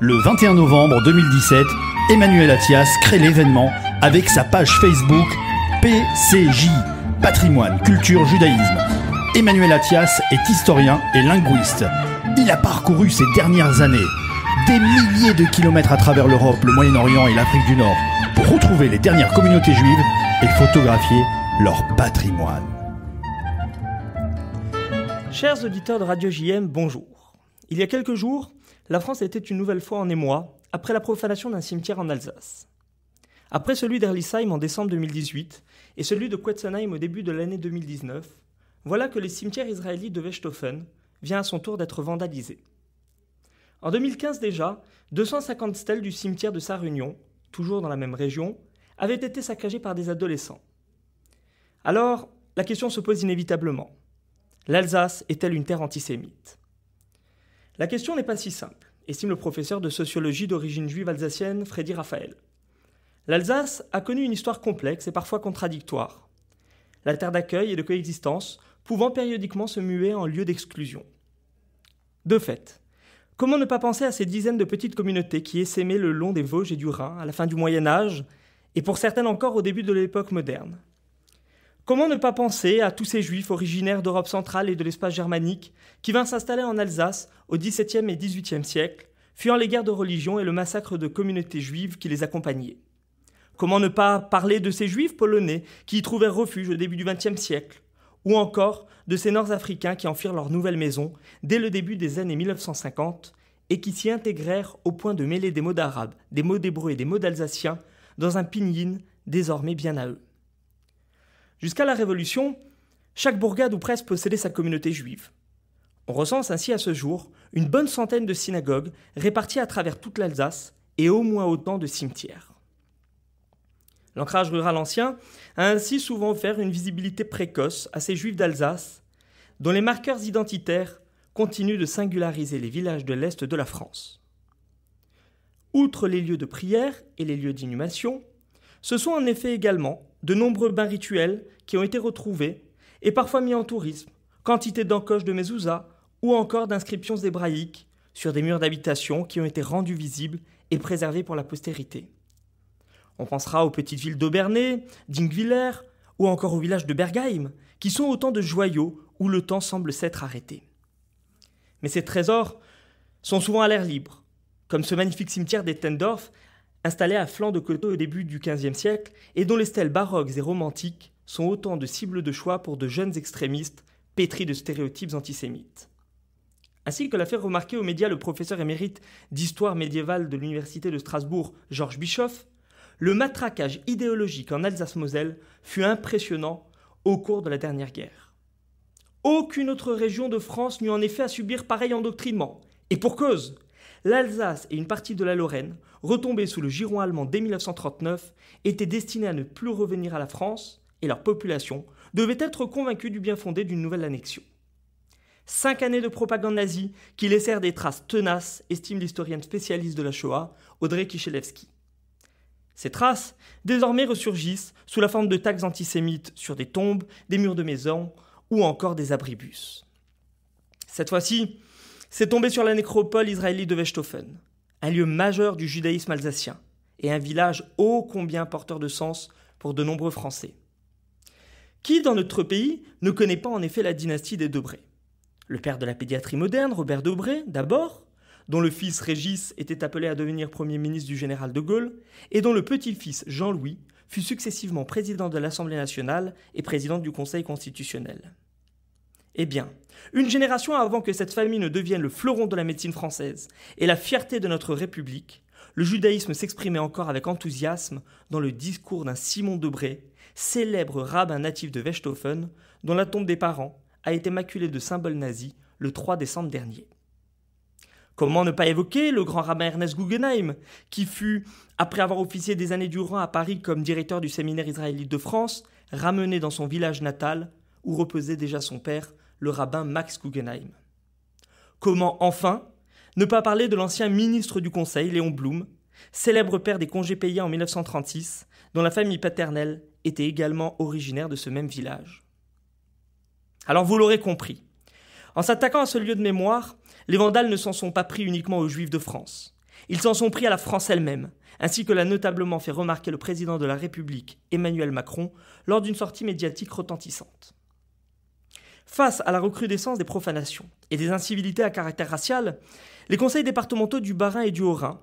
Le 21 novembre 2017, Emmanuel Attias crée l'événement avec sa page Facebook PCJ, Patrimoine, Culture, Judaïsme. Emmanuel Attias est historien et linguiste. Il a parcouru ces dernières années des milliers de kilomètres à travers l'Europe, le Moyen-Orient et l'Afrique du Nord pour retrouver les dernières communautés juives et photographier leur patrimoine. Chers auditeurs de Radio JM, bonjour. Il y a quelques jours, la France était une nouvelle fois en émoi après la profanation d'un cimetière en Alsace. Après celui d'Erlisheim en décembre 2018 et celui de Quetzenheim au début de l'année 2019, voilà que le cimetière israélite de Wechthofen vient à son tour d'être vandalisé. En 2015 déjà, 250 stèles du cimetière de Sarre-Union, toujours dans la même région, avaient été saccagées par des adolescents. Alors, la question se pose inévitablement. L'Alsace est-elle une terre antisémite ? La question n'est pas si simple, estime le professeur de sociologie d'origine juive alsacienne Freddy Raphaël. L'Alsace a connu une histoire complexe et parfois contradictoire. La terre d'accueil et de coexistence pouvant périodiquement se muer en lieu d'exclusion. De fait, comment ne pas penser à ces dizaines de petites communautés qui essaimaient le long des Vosges et du Rhin à la fin du Moyen-Âge et pour certaines encore au début de l'époque moderne ? Comment ne pas penser à tous ces juifs originaires d'Europe centrale et de l'espace germanique qui vinrent s'installer en Alsace au XVIIe et XVIIIe siècle, fuyant les guerres de religion et le massacre de communautés juives qui les accompagnaient ? Comment ne pas parler de ces juifs polonais qui y trouvèrent refuge au début du XXe siècle ? Ou encore de ces Nord-Africains qui en firent leur nouvelle maison dès le début des années 1950 et qui s'y intégrèrent au point de mêler des mots d'arabe, des mots d'hébreu et des mots d'alsacien dans un pinyin désormais bien à eux. Jusqu'à la Révolution, chaque bourgade ou presque possédait sa communauté juive. On recense ainsi à ce jour une bonne centaine de synagogues réparties à travers toute l'Alsace et au moins autant de cimetières. L'ancrage rural ancien a ainsi souvent offert une visibilité précoce à ces juifs d'Alsace, dont les marqueurs identitaires continuent de singulariser les villages de l'Est de la France. Outre les lieux de prière et les lieux d'inhumation, ce sont en effet également de nombreux bains rituels qui ont été retrouvés et parfois mis en tourisme, quantité d'encoches de mezouza ou encore d'inscriptions hébraïques sur des murs d'habitation qui ont été rendus visibles et préservés pour la postérité. On pensera aux petites villes d'Obernai, d'Ingwiller ou encore au village de Bergheim, qui sont autant de joyaux où le temps semble s'être arrêté. Mais ces trésors sont souvent à l'air libre, comme ce magnifique cimetière d'Ettendorf, installé à flanc de coteau au début du XVe siècle et dont les stèles baroques et romantiques sont autant de cibles de choix pour de jeunes extrémistes pétris de stéréotypes antisémites. Ainsi que l'a fait remarquer aux médias le professeur émérite d'histoire médiévale de l'université de Strasbourg, Georges Bischoff, le matraquage idéologique en Alsace-Moselle fut impressionnant au cours de la dernière guerre. Aucune autre région de France n'eut en effet à subir pareil endoctrinement. Et pour cause, l'Alsace et une partie de la Lorraine, retombées sous le giron allemand dès 1939, étaient destinées à ne plus revenir à la France et leur population devait être convaincue du bien fondé d'une nouvelle annexion. 5 années de propagande nazie qui laissèrent des traces tenaces, estime l'historienne spécialiste de la Shoah, Audrey Kichelewski. Ces traces, désormais ressurgissent sous la forme de tags antisémites sur des tombes, des murs de maisons ou encore des abribus. Cette fois-ci, c'est tombé sur la nécropole israélite de Wechthofen, un lieu majeur du judaïsme alsacien et un village ô combien porteur de sens pour de nombreux Français. Qui, dans notre pays, ne connaît pas en effet la dynastie des Debré ? Le père de la pédiatrie moderne, Robert Debré, d'abord, dont le fils Régis était appelé à devenir Premier ministre du général de Gaulle, et dont le petit-fils Jean-Louis fut successivement président de l'Assemblée nationale et président du Conseil constitutionnel. Eh bien, une génération avant que cette famille ne devienne le fleuron de la médecine française et la fierté de notre République, le judaïsme s'exprimait encore avec enthousiasme dans le discours d'un Simon Debré, célèbre rabbin natif de Wechthofen, dont la tombe des parents a été maculée de symboles nazis le 3 décembre dernier. Comment ne pas évoquer le grand rabbin Ernest Guggenheim, qui fut, après avoir officié des années durant à Paris comme directeur du séminaire israélite de France, ramené dans son village natal, où reposait déjà son père, le rabbin Max Guggenheim. Comment, enfin, ne pas parler de l'ancien ministre du Conseil, Léon Blum, célèbre père des congés payés en 1936, dont la famille paternelle était également originaire de ce même village. Alors vous l'aurez compris, en s'attaquant à ce lieu de mémoire, les Vandales ne s'en sont pas pris uniquement aux Juifs de France. Ils s'en sont pris à la France elle-même, ainsi que l'a notablement fait remarquer le président de la République, Emmanuel Macron, lors d'une sortie médiatique retentissante. Face à la recrudescence des profanations et des incivilités à caractère racial, les conseils départementaux du Bas-Rhin et du Haut-Rhin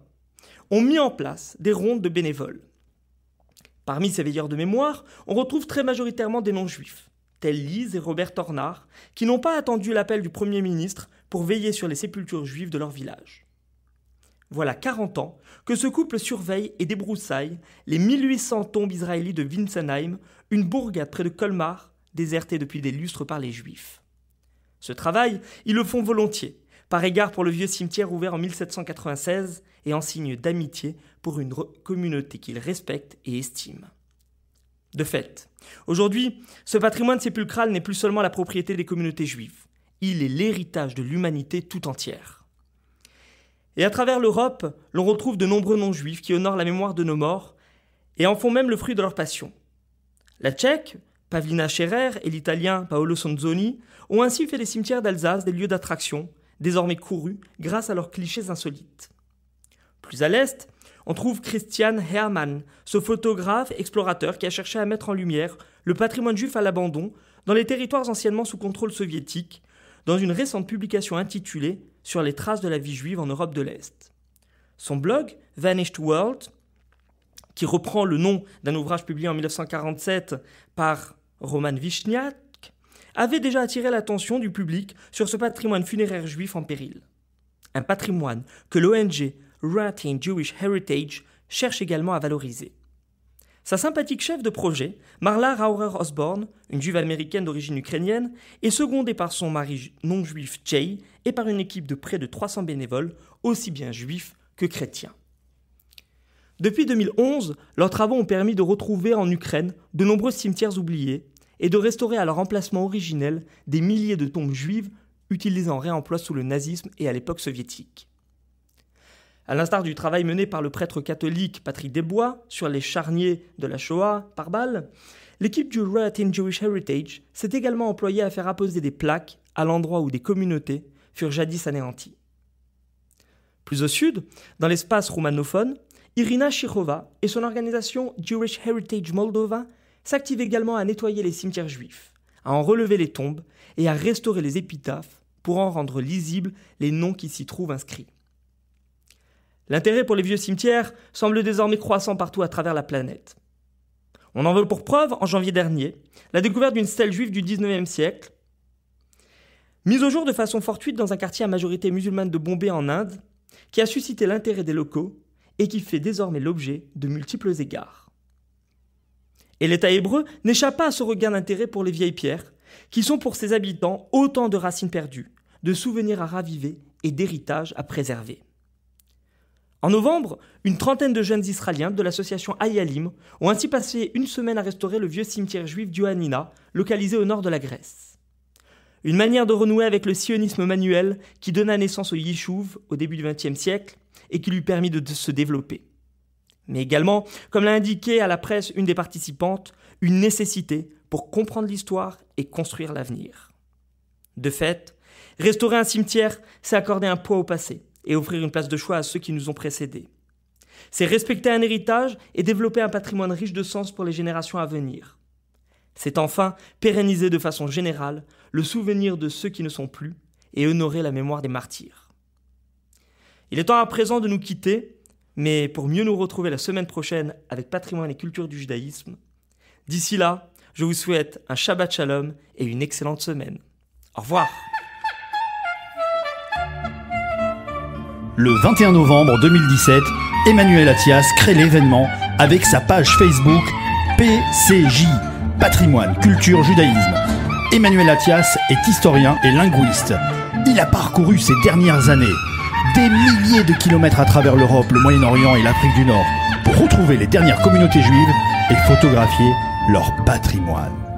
ont mis en place des rondes de bénévoles. Parmi ces veilleurs de mémoire, on retrouve très majoritairement des non-juifs, tels Lise et Robert Tornard, qui n'ont pas attendu l'appel du Premier ministre pour veiller sur les sépultures juives de leur village. Voilà 40 ans que ce couple surveille et débroussaille les 1800 tombes israélites de Wintzenheim, une bourgade près de Colmar, désertée depuis des lustres par les Juifs. Ce travail, ils le font volontiers, par égard pour le vieux cimetière ouvert en 1796 et en signe d'amitié pour une communauté qu'ils respectent et estiment. De fait, aujourd'hui, ce patrimoine sépulcral n'est plus seulement la propriété des communautés juives, il est l'héritage de l'humanité tout entière. Et à travers l'Europe, l'on retrouve de nombreux non-juifs qui honorent la mémoire de nos morts et en font même le fruit de leur passion. La Tchèque, Pavlina Scherer, et l'Italien Paolo Sonzoni ont ainsi fait des cimetières d'Alsace des lieux d'attraction, désormais courus grâce à leurs clichés insolites. Plus à l'est, on trouve Christian Hermann, ce photographe explorateur qui a cherché à mettre en lumière le patrimoine juif à l'abandon dans les territoires anciennement sous contrôle soviétique, dans une récente publication intitulée « Sur les traces de la vie juive en Europe de l'Est ». Son blog, Vanished World, qui reprend le nom d'un ouvrage publié en 1947 par Roman Vishniak, avait déjà attiré l'attention du public sur ce patrimoine funéraire juif en péril. Un patrimoine que l'ONG Writing Jewish Heritage cherche également à valoriser. Sa sympathique chef de projet, Marla Raurer-Osborne, une juive américaine d'origine ukrainienne, est secondée par son mari non-juif Jay et par une équipe de près de 300 bénévoles, aussi bien juifs que chrétiens. Depuis 2011, leurs travaux ont permis de retrouver en Ukraine de nombreux cimetières oubliés et de restaurer à leur emplacement originel des milliers de tombes juives utilisées en réemploi sous le nazisme et à l'époque soviétique. À l'instar du travail mené par le prêtre catholique Patrick Desbois sur les charniers de la Shoah par balle, l'équipe du Writing Jewish Heritage s'est également employée à faire apposer des plaques à l'endroit où des communautés furent jadis anéanties. Plus au sud, dans l'espace roumanophone, Irina Shirova et son organisation Jewish Heritage Moldova s'activent également à nettoyer les cimetières juifs, à en relever les tombes et à restaurer les épitaphes pour en rendre lisibles les noms qui s'y trouvent inscrits. L'intérêt pour les vieux cimetières semble désormais croissant partout à travers la planète. On en veut pour preuve, en janvier dernier, la découverte d'une stèle juive du XIXe siècle, mise au jour de façon fortuite dans un quartier à majorité musulmane de Bombay en Inde, qui a suscité l'intérêt des locaux et qui fait désormais l'objet de multiples égards. Et l'État hébreu n'échappe pas à ce regain d'intérêt pour les vieilles pierres, qui sont pour ses habitants autant de racines perdues, de souvenirs à raviver et d'héritages à préserver. En novembre, une trentaine de jeunes Israéliens de l'association Hayalim ont ainsi passé une semaine à restaurer le vieux cimetière juif d'Ioannina, localisé au nord de la Grèce. Une manière de renouer avec le sionisme manuel qui donna naissance au Yishuv au début du XXe siècle et qui lui permit de se développer. Mais également, comme l'a indiqué à la presse une des participantes, une nécessité pour comprendre l'histoire et construire l'avenir. De fait, restaurer un cimetière, c'est accorder un poids au passé et offrir une place de choix à ceux qui nous ont précédés. C'est respecter un héritage et développer un patrimoine riche de sens pour les générations à venir. C'est enfin pérenniser de façon générale le souvenir de ceux qui ne sont plus et honorer la mémoire des martyrs. Il est temps à présent de nous quitter, mais pour mieux nous retrouver la semaine prochaine avec Patrimoine et culture du judaïsme. D'ici là, je vous souhaite un Shabbat Shalom et une excellente semaine. Au revoir. Le 21 novembre 2017, Emmanuel Attias crée l'événement avec sa page Facebook PCJ, Patrimoine, Culture, Judaïsme. Emmanuel Attias est historien et linguiste. Il a parcouru ces dernières années des milliers de kilomètres à travers l'Europe, le Moyen-Orient et l'Afrique du Nord pour retrouver les dernières communautés juives et photographier leur patrimoine.